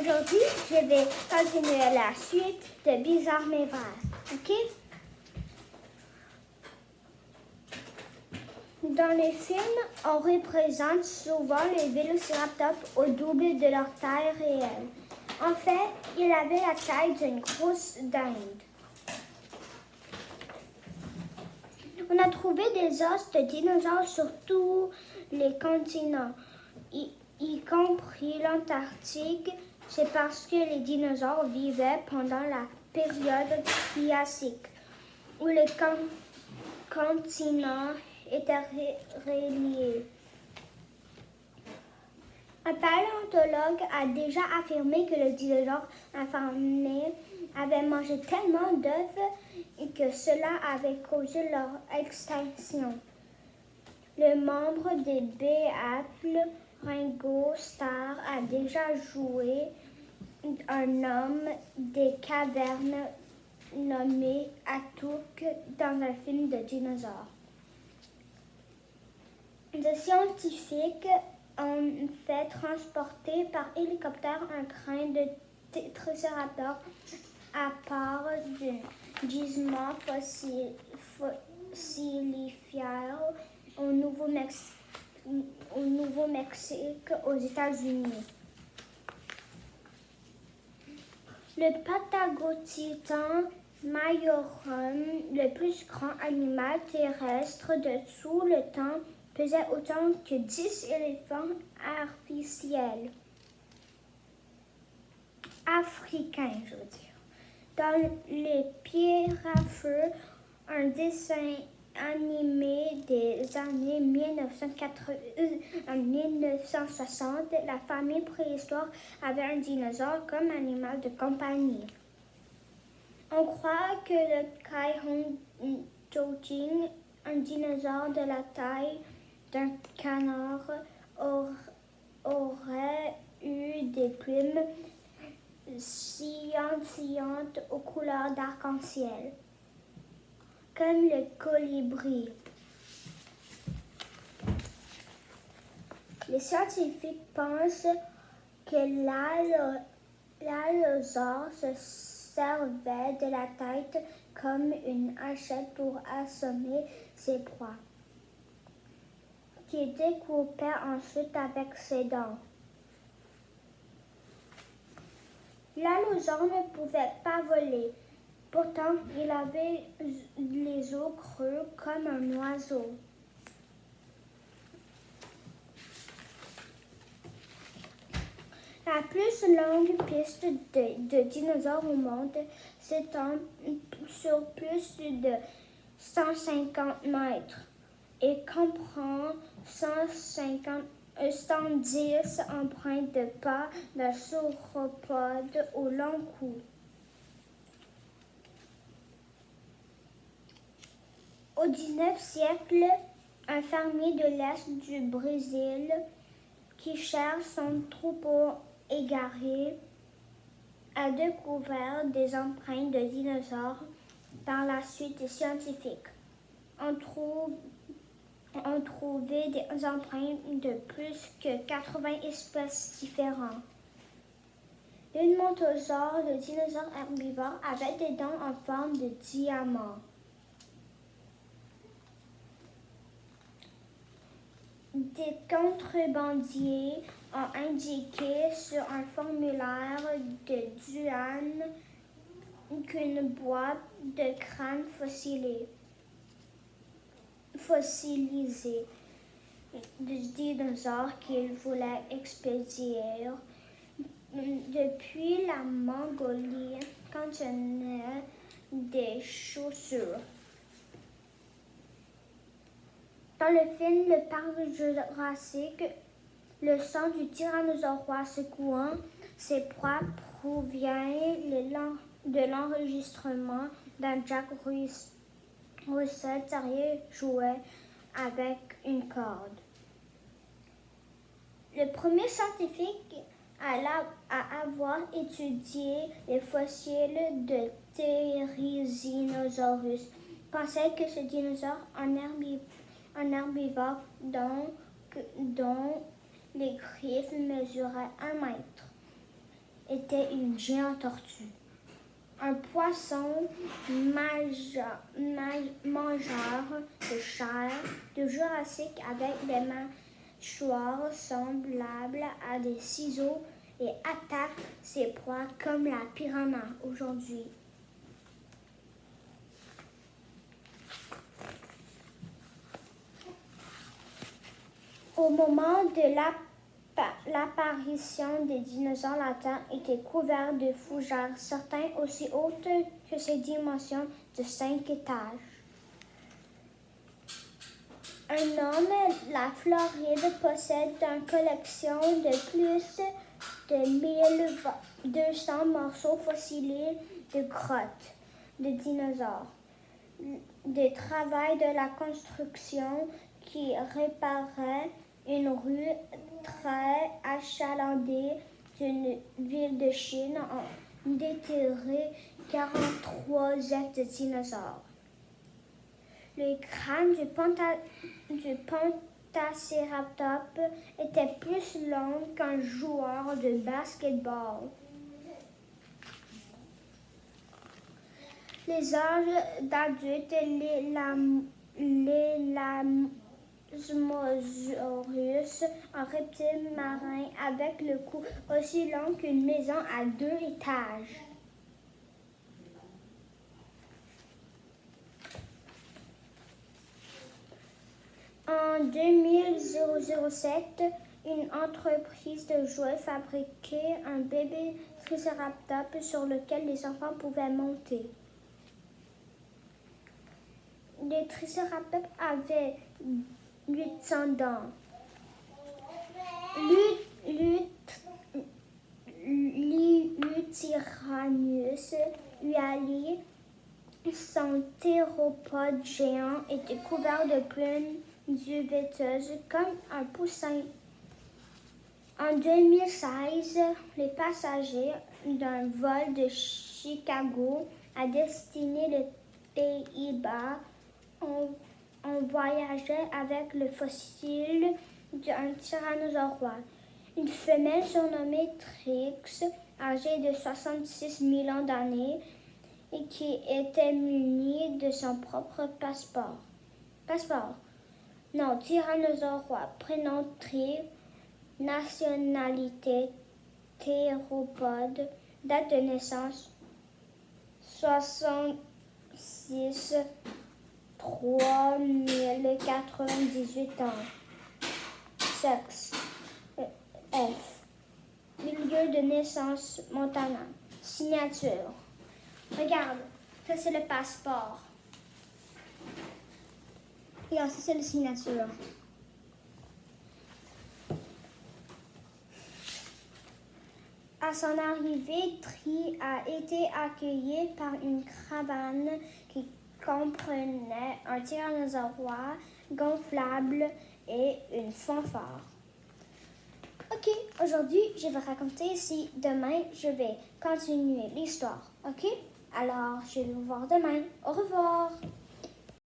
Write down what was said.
Aujourd'hui, je vais continuer la suite de Bizarre mais vrai. OK? Dans les films, on représente souvent les vélociraptors au double de leur taille réelle. En fait, ils avaient la taille d'une grosse dinde. On a trouvé des os de dinosaures sur tous les continents, y compris l'Antarctique. C'est parce que les dinosaures vivaient pendant la période Triassique, où les continents étaient reliés. Un paléontologue a déjà affirmé que les dinosaures affamés avaient mangé tellement d'œufs que cela avait causé leur extinction. Le membre des Beatles, Ringo Starr, a déjà joué un homme des cavernes nommé Atuk dans un film de dinosaures. Des scientifiques ont fait transporter par hélicoptère un crâne de Triceratops à part d'un gisement fossilifère au Nouveau-Mexique, aux États-Unis. Le Patagotitan majorum, le plus grand animal terrestre de tout le temps, pesait autant que 10 éléphants artificiels. Africains, je veux dire. Dans Les Pierres à Feu, un dessin animé des années 1960, la famille préhistoire avait un dinosaure comme animal de compagnie. On croit que le Kaihon-Tojing, un dinosaure de la taille d'un canard, aurait eu des plumes scintillantes aux couleurs d'arc-en-ciel, comme le colibri. Les scientifiques pensent que l'allosaure se servait de la tête comme une hachette pour assommer ses proies, qu'il découpait ensuite avec ses dents. L'allosaure ne pouvait pas voler. Pourtant, il avait les os creux comme un oiseau. La plus longue piste de dinosaures au monde s'étend sur plus de 150 mètres et comprend 110 empreintes de pas d'un sauropode au long cou. Au 19e siècle, un fermier de l'Est du Brésil qui cherche son troupeau égaré a découvert des empreintes de dinosaures. Dans la suite, des scientifiques ont trouvé des empreintes de plus que 80 espèces différentes. Une montosaure, le dinosaure herbivore, avait des dents en forme de diamant. Des contrebandiers ont indiqué sur un formulaire de douane qu'une boîte de crâne fossilisé du dinosaure qu'ils voulaient expédier depuis la Mongolie contenait des chaussures. Dans le film Le Parc Jurassique, le son du tyrannosaure roi secouant ses proies provient de l'enregistrement d'un Jack Russell Terrier jouait avec une corde. Le premier scientifique à avoir étudié les fossiles de Therizinosaurus pensait que ce dinosaure, un herbivore dont les griffes mesuraient 1 mètre, était une géante tortue. Un poisson mangeur de chair de Jurassique avec des mâchoires semblables à des ciseaux et attaque ses proies comme la piranha aujourd'hui. Au moment de l'apparition des dinosaures, la Terre était couverte de fougères, certains aussi hautes que ses dimensions de 5 étages. Un homme, la Floride, possède une collection de plus de 1200 morceaux fossilisés de grottes de dinosaures, de travail de la construction qui réparait une rue très achalandée d'une ville de Chine ont déterré 43 êtres de dinosaures. Le crâne du Pentacératops était plus long qu'un joueur de basketball. Les âges d'adultes, l'Elasmosaurus, un reptile marin avec le cou aussi long qu'une maison à 2 étages. En 2007, une entreprise de jouets fabriquait un bébé Triceratops sur lequel les enfants pouvaient monter. Les Triceratops avaient 800 dents. Liutirannus uali, son théropode géant, était couvert de plumes duveteuses comme un poussin. En 2016, les passagers d'un vol de Chicago à destinée des Pays-Bas ont voyagé avec le fossile d'un tyrannosaure, une femelle surnommée Trix, âgée de 66 millions d'années et qui était munie de son propre passeport. Non, tyrannosaure, prénom Trix, nationalité théropode, date de naissance 66 3098 ans. Sexe F. Lieu de naissance Montana. Signature. Regarde, ça c'est le passeport. Regarde, ça c'est la signature. À son arrivée, Tri a été accueilli par une caravane qui comprenait un tyrannosaure gonflable et une fanfare. Ok, aujourd'hui, je vais raconter ici. Demain, je vais continuer l'histoire. Ok? Alors, je vais vous voir demain. Au revoir!